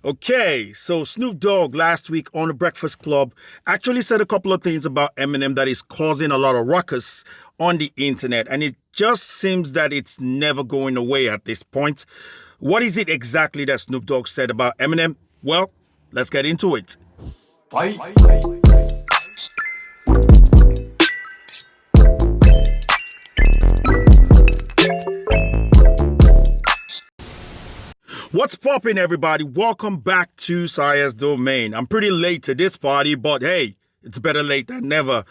Okay, so Snoop Dogg last week on the Breakfast Club actually said a couple of things about Eminem that is causing a lot of ruckus on the internet, and it just seems that it's never going away at this point. What is it exactly that Snoop Dogg said about Eminem? Well, let's get into it. Bye. What's poppin', everybody? Welcome back to Sire's Domain. I'm pretty late to this party, but hey, it's better late than never.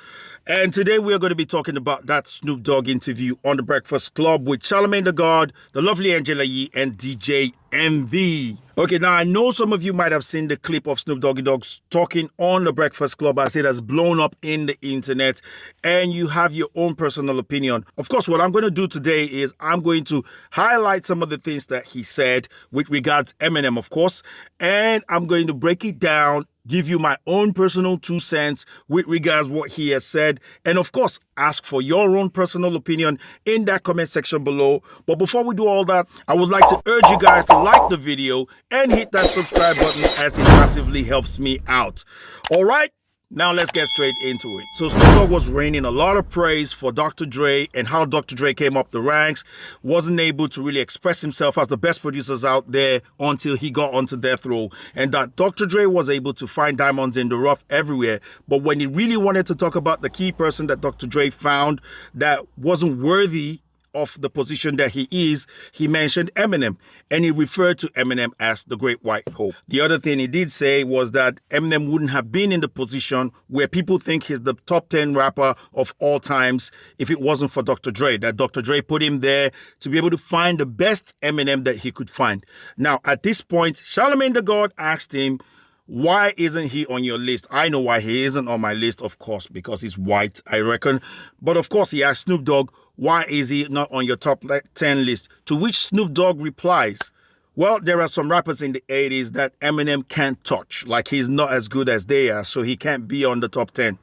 And today we're going to be talking about that Snoop Dogg interview on the Breakfast Club with Charlamagne the God, the lovely Angela Yee, and DJ MV. Okay, now I know some of you might have seen the clip of Snoop Doggy Dogg talking on the Breakfast Club as it has blown up in the internet, and you have your own personal opinion. Of course, what I'm going to do today is I'm going to highlight some of the things that he said with regards to Eminem, of course, and I'm going to break it down, give you my own personal 2 cents with regards what he has said, and of course, ask for your own personal opinion in that comment section below. But before we do all that, I would like to urge you guys to like the video and hit that subscribe button as it massively helps me out. All right? Now let's get straight into it. So Snoop Dogg was raining a lot of praise for Dr. Dre and how Dr. Dre came up the ranks, wasn't able to really express himself as the best producers out there until he got onto Death Row, and that Dr. Dre was able to find diamonds in the rough everywhere. But when he really wanted to talk about the key person that Dr. Dre found that wasn't worthy of the position that he is, he mentioned Eminem, and he referred to Eminem as the Great White Hope. The other thing he did say was that Eminem wouldn't have been in the position where people think he's the top 10 rapper of all times if it wasn't for Dr. Dre, that Dr. Dre put him there to be able to find the best Eminem that he could find. Now, at this point, Charlamagne the God asked him, why isn't he on your list? I know why he isn't on my list, of course, because he's white, I reckon. But of course, he asked Snoop Dogg, why is he not on your top 10 list? To which Snoop Dogg replies, well, there are some rappers in the 80s that Eminem can't touch. Like, he's not as good as they are, so he can't be on the top 10.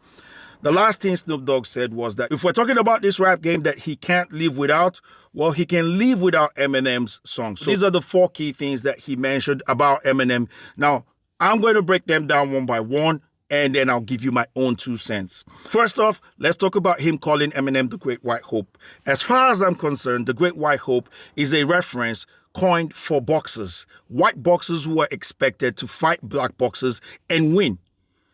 The last thing Snoop Dogg said was that if we're talking about this rap game that he can't live without, well, he can live without Eminem's songs. So these are the 4 key things that he mentioned about Eminem. Now, I'm going to break them down one by one, and then I'll give you my own 2 cents. First off, let's talk about him calling Eminem the Great White Hope. As far as I'm concerned, the Great White Hope is a reference coined for boxers, white boxers who are expected to fight black boxers and win.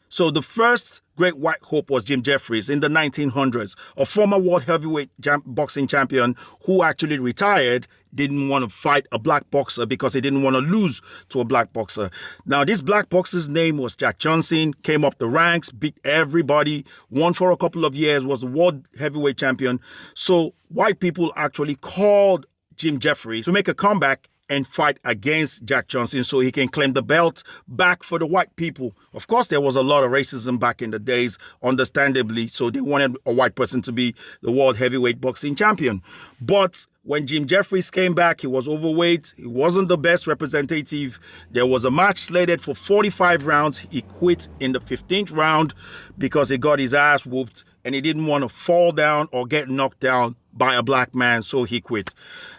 So the first Great White Hope was Jim Jeffries in the 1900s, a former world heavyweight boxing champion who actually retired, didn't want to fight a black boxer because he didn't want to lose to a black boxer. Now, this black boxer's name was Jack Johnson, came up the ranks, beat everybody, won for a couple of years, was a world heavyweight champion. So white people actually called Jim Jeffries to make a comeback and fight against Jack Johnson so he can claim the belt back for the white people. Of course, there was a lot of racism back in the days, understandably, so they wanted a white person to be the world heavyweight boxing champion. But when Jim Jeffries came back, he was overweight. He wasn't the best representative. There was a match slated for 45 rounds. He quit in the 15th round because he got his ass whooped and he didn't want to fall down or get knocked down by a black man, so he quit.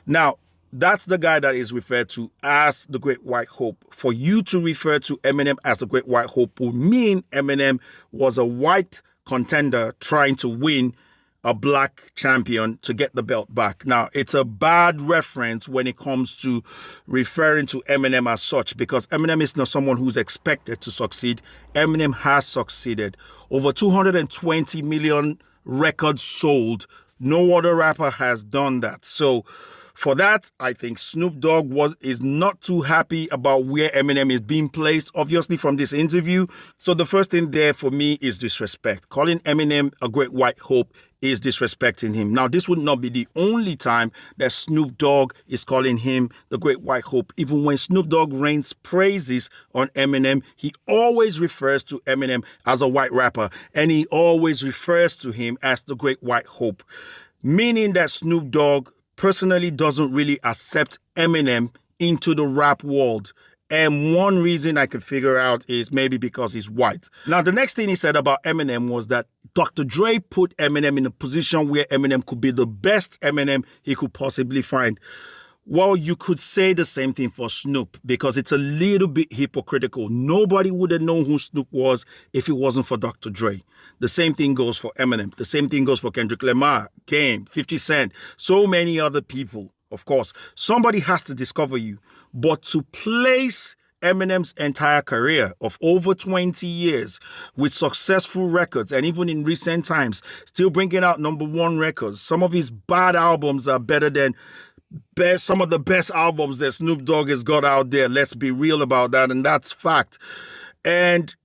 Now, that's the guy that is referred to as the Great White Hope. For you to refer to Eminem as the Great White Hope would mean Eminem was a white contender trying to win a black champion to get the belt back. Now, it's a bad reference when it comes to referring to Eminem as such, because Eminem is not someone who's expected to succeed. Eminem has succeeded. Over 220 million records sold. No other rapper has done that. So for that, I think Snoop Dogg is not too happy about where Eminem is being placed, obviously, from this interview. So the first thing there for me is disrespect. Calling Eminem a Great White Hope is disrespecting him. Now, this would not be the only time that Snoop Dogg is calling him the Great White Hope. Even when Snoop Dogg rains praises on Eminem, he always refers to Eminem as a white rapper, and he always refers to him as the Great White Hope, meaning that Snoop Dogg personally doesn't really accept Eminem into the rap world. And one reason I could figure out is maybe because he's white. Now, the next thing he said about Eminem was that Dr. Dre put Eminem in a position where Eminem could be the best Eminem he could possibly find. Well, you could say the same thing for Snoop because it's a little bit hypocritical. Nobody would have known who Snoop was if it wasn't for Dr. Dre. The same thing goes for Eminem. The same thing goes for Kendrick Lamar, Game, 50 Cent, so many other people. Of course, somebody has to discover you. But to place Eminem's entire career of over 20 years with successful records, and even in recent times, still bringing out #1 records. Some of his bad albums are better than some of the best albums that Snoop Dogg has got out there. Let's be real about that, and that's fact. And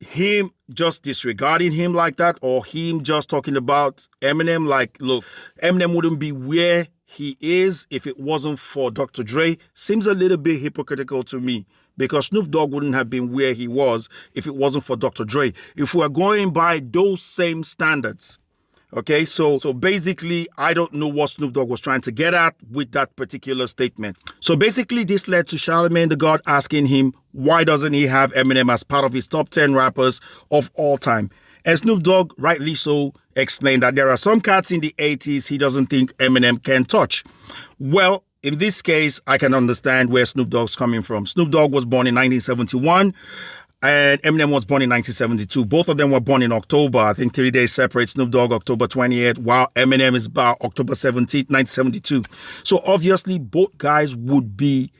him just disregarding him like that, or him just talking about Eminem like, look, Eminem wouldn't be where he is if it wasn't for Dr. Dre, seems a little bit hypocritical to me, because Snoop Dogg wouldn't have been where he was if it wasn't for Dr. Dre, if we're going by those same standards. Okay, so basically, I don't know what Snoop Dogg was trying to get at with that particular statement. So basically, this led to Charlemagne the God asking him, why doesn't he have Eminem as part of his top 10 rappers of all time? And Snoop Dogg, rightly so, explained that there are some cats in the 80s he doesn't think Eminem can touch. Well, in this case, I can understand where Snoop Dogg's coming from. Snoop Dogg was born in 1971. And Eminem was born in 1972. Both of them were born in October. I think 3 days separate. Snoop Dogg October 28th, while Eminem is about October 17th, 1972. So obviously, both guys would be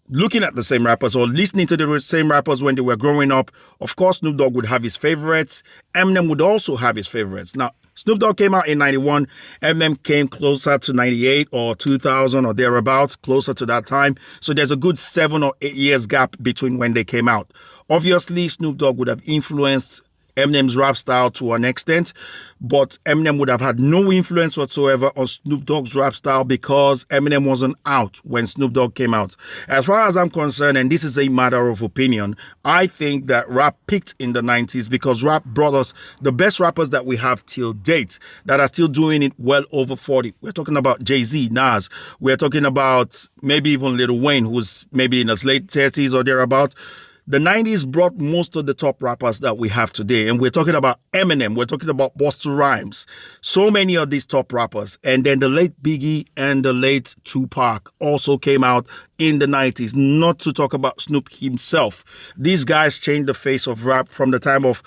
looking at the same rappers or listening to the same rappers when they were growing up. Of course, Snoop Dogg would have his favorites. Eminem would also have his favorites. Now, Snoop Dogg came out in 91. Eminem came closer to 98 or 2000 or thereabouts, closer to that time. So there's a good 7 or 8 years gap between when they came out. Obviously, Snoop Dogg would have influenced Eminem's rap style to an extent, but Eminem would have had no influence whatsoever on Snoop Dogg's rap style because Eminem wasn't out when Snoop Dogg came out. As far as I'm concerned, and this is a matter of opinion, I think that rap peaked in the 90s because rap brought us the best rappers that we have till date that are still doing it well over 40. We're talking about Jay-Z, Nas. We're talking about maybe even Lil Wayne, who's maybe in his late 30s or thereabouts. The 90s brought most of the top rappers that we have today. And we're talking about Eminem. We're talking about Busta Rhymes. So many of these top rappers. And then the late Biggie and the late Tupac also came out in the 90s. Not to talk about Snoop himself. These guys changed the face of rap from the time of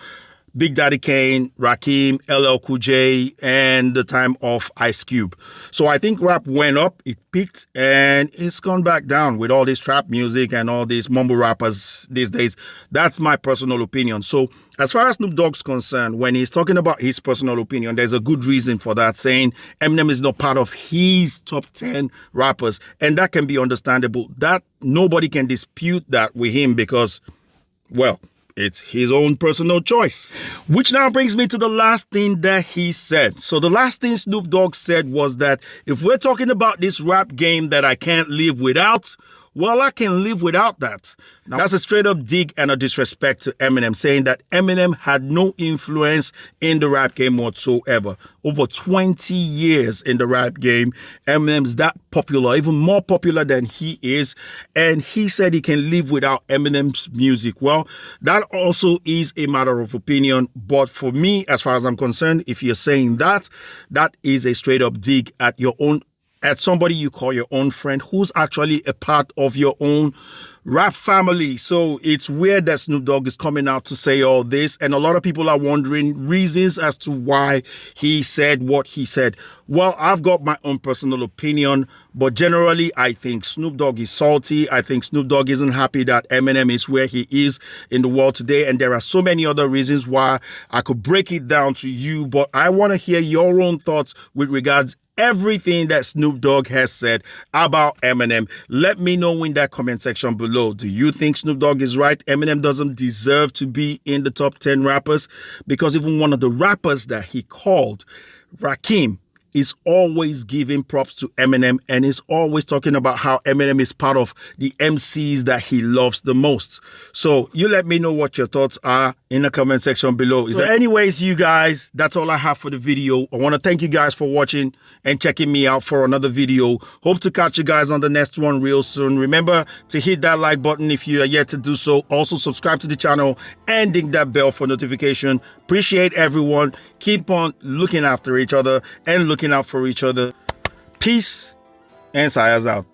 Big Daddy Kane, Rakim, LL Cool J, and the time of Ice Cube. So I think rap went up, it peaked, and it's gone back down with all this trap music and all these mumble rappers these days. That's my personal opinion. So as far as Snoop Dogg's concerned, when he's talking about his personal opinion, there's a good reason for that, saying Eminem is not part of his top 10 rappers, and that can be understandable. That nobody can dispute that with him because, well, it's his own personal choice. Which now brings me to the last thing that he said. So the last thing Snoop Dogg said was that if we're talking about this rap game that I can't live without, well, I can live without that. Now, that's a straight up dig and a disrespect to Eminem, saying that Eminem had no influence in the rap game whatsoever. Over 20 years in the rap game, Eminem's that popular, even more popular than he is. And he said he can live without Eminem's music. Well, that also is a matter of opinion. But for me, as far as I'm concerned, if you're saying that, that is a straight up dig at your own, at somebody you call your own friend who's actually a part of your own rap family. So it's weird that Snoop Dogg is coming out to say all this, and a lot of people are wondering reasons as to why he said what he said. Well, I've got my own personal opinion, but generally I think Snoop Dogg is salty. I think Snoop Dogg isn't happy that Eminem is where he is in the world today, and there are so many other reasons why. I could break it down to you, but I want to hear your own thoughts with regards everything that Snoop Dogg has said about Eminem. Let me know in that comment section below. Do you think Snoop Dogg is right? Eminem doesn't deserve to be in the top 10 rappers? Because even one of the rappers that he called, Rakim, is always giving props to Eminem and is always talking about how Eminem is part of the MCs that he loves the most. So you let me know what your thoughts are in the comment section below. So anyways, you guys, that's all I have for the video. I want to thank you guys for watching and checking me out for another video. Hope to catch you guys on the next one real soon. Remember to hit that like button if you are yet to do so. Also subscribe to the channel and ding that bell for notification. Appreciate everyone. Keep on looking after each other and looking out for each other. Peace and Sayas out.